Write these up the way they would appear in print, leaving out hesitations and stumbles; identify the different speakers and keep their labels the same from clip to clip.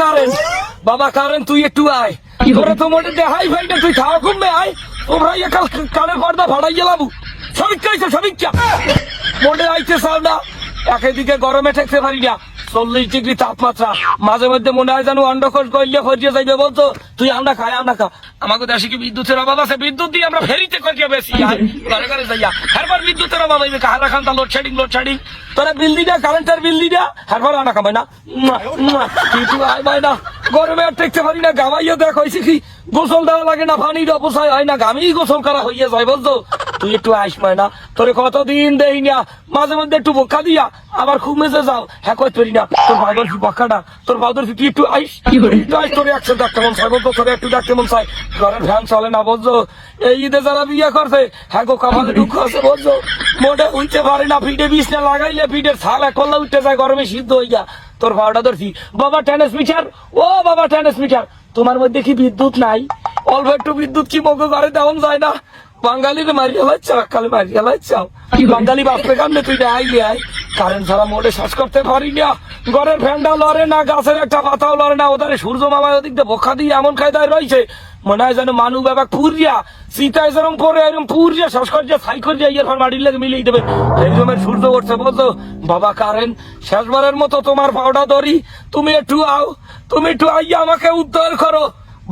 Speaker 1: current বাবা current তুই একটু আয় তোরা তো মোটে দেখাই ভাই না তুই খাওয়া কমবে আয় তোমরা কাল কানের পর্দা ভাড়াই গেলাম সমীক্ষা আইছে সমীক্ষা মোটে আইতে চাও না একেদিকে গরমে ঠেকতে পারি না 40 ডিগ্রি তাপমাত্রা মাঝে মধ্যে মনে হয় যেন অন্ডকোষ গইলে ফরিয়ে যাইবে বলতো তুই আমরা খাই আমরা খা আমাকে দেশে কি বিদ্যুতের অভাব আছে বিদ্যুৎ দিয়ে আমরা ফেরিতে করিয়া বেশি ঘরে ঘরে যাইয়া হারবার বিদ্যুতের অভাব হইবে কাহারা খান্তা লোডশেডিং তোরা বিল দিনা কারেন্টের বিল দিনা হারবার আনা খাবাই না কিছু আয় ভাই না গরমে আর ঠেকতে পারি না গামাইয়া দেখ হয়েছে কি গোসল দেওয়া লাগে না পানির অপচয় হয় না গামি গোসল করা হইয়া যায় বলতো তুই একটু আইস পায় না তোরে কতদিন দেই না মাঝে মধ্যে একটু বোকা দিয়া আবার খুব মেজে যাও হ্যাঁ কই তরি না তোর ভাইদের কি বক্কাটা তোর ভাইদের তুই একটু আইস তোরে একশো ডাক্তার মন চাই বলতো তোরে একটু ডাক্তার মন চাই ঘরের ফ্যান চলে না বলছো এই ঈদে যারা বিয়ে করছে হ্যাঁ গো কামালে দুঃখ আছে বলছো মোটে উঠতে পারে না পিঠে বিষ না লাগাইলে পিঠের ছাল করলে উঠতে যায় গরমে সিদ্ধ হইয়া তোর ভাড়াটা ধরছি বাবা ট্রান্সমিটার ও বাবা ট্রান্সমিটার তোমার মধ্যে কি বিদ্যুৎ নাই অল্প একটু বিদ্যুৎ কি মগে ঘরে দেওয়া যায় না বাঙালির মারিয়া লাইছ কালে মারিয়া লাইছ বাঙালি বাপরে কামনে তুই আইলে আই কারেন্ট ছাড়া মোটে শ্বাস করতে পারি না ঘরের ফ্যানটা লড়ে না গাছের একটা পাতাও লড়ে না ওদের সূর্য মামায় ওদিক দিয়ে বোকা দিয়ে এমন কায়দায় রয়েছে মনে হয় যেন মানুষ ব্যাপার পুরিয়া সীতায় যেরকম পরে এরকম পুরিয়া শ্বাস করিয়া ছাই করিয়া ইয়ের পর মাটির লেগে মিলিয়ে দেবে এই রকমের সূর্য উঠছে বলতো বাবা কারেন্ট শেষবারের মতো তোমার পাউডা ধরি তুমি একটু আও তুমি একটু আইয়া আমাকে উদ্ধার করো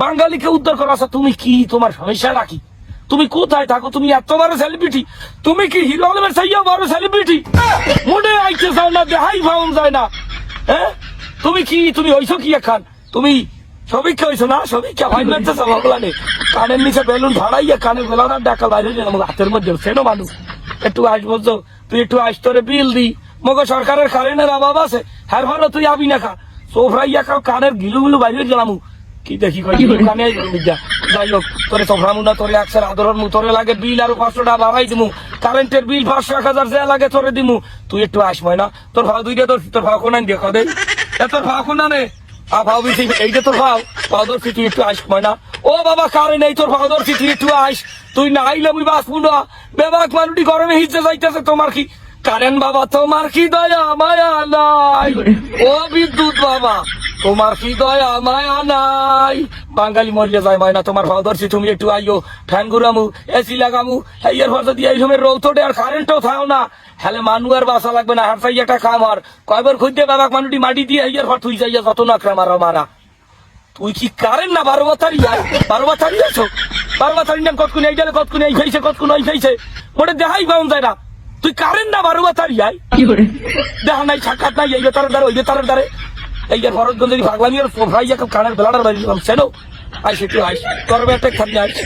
Speaker 1: বাঙালিকে উদ্ধার করো আচ্ছা তুমি কি তোমার সমস্যা নাকি তুমি কোথায় থাকো তুমি এত বড় সেলিব্রিটি তুমি কি হিরো আলমের চাইয়া বড় সেলিব্রিটি মনে আইতে চাও না দেখাই পাওয়া যায় না হ্যাঁ তুমি কি তুমি হইছো কি এখন তুমি সবিক্ষা হইছো না সবিক্ষা ভাই মারতে চাও ওগুলা নেই কানের নিচে বেলুন ভাড়াইয়া কানের বেলার ডাকা বাইরে আমার হাতের মধ্যে সেনো মানুষ একটু আস বলছো তুই একটু আস তোরে বিল দি মগো সরকারের কারেন্টের অভাব আছে হ্যাঁ ভালো তুই আবি না খা সোফরাইয়া খাও কানের গিলুগুলো বাইরে গেলাম কি দেখি কানে যাই হোক তোরে সোফরামু না তোরে একশোর আদরণ তোরে লাগে বিল আর 500 টাকা বাড়াই দিমু কারেন্টের বিল 500-1000 যা লাগে তোরে দিমু তুই একটু আসবই না তোর ভাও দুইটা তোর ভাও কোনাই দেখো দে তোর ভাও কোনা নে ভাও বিছি এইটা তোর ভাও পাউদর তুই একটু আসবই না ও বাবা কারেন্ট নেই তোর পাউদর তুই একটু আস তুই না আইলে মুই বাঁচবো না বেবাক মানুষটি গরমে হিজে যাইতেছে তোমার কি কারেন্ট বাবা তোমার কি দয়া মায়া নাই ও বিদ্যুৎ বাবা তোমার কি দয়া মায়া নাই বাঙালি মরিয়া যায় মায়না তোমার ভাও ধরছি তুমি একটু আইও ফ্যান ঘুরামু এসি লাগামু এর পর যদি এই সময় রোদ ওঠে আর কারেন্টও থাও না হলে মানুষ আর বাসা লাগবে না হার চাই একটা কাম আর কয়বার খুঁজতে বাবাক মানুষটি মাটি দিয়ে এর পর তুই যাইয়া যত না মারা তুই কি কারেন্ট না 12 বাতারি আয় 12 বাতারি আছো 12 বাতারি নাম কতক্ষণ এই গেলে কতক্ষণ এই ফেইছে কতক্ষণ ওই ফেইছে ওটা দেখাই পাওয়া যায় না তুই কারেন্ট না 12 বাতারি আয় দেখা নাই সাক্ষাৎ নাই এই তারের দ্বারা ওই তারের দ্বারে এই যে ভরতগঞ্জের ভাগলামি আর ফ্রাইয়া কানের বেলাটার বাড়ি সেনো আইসে তুই আইস তোর একটা খাবি আইস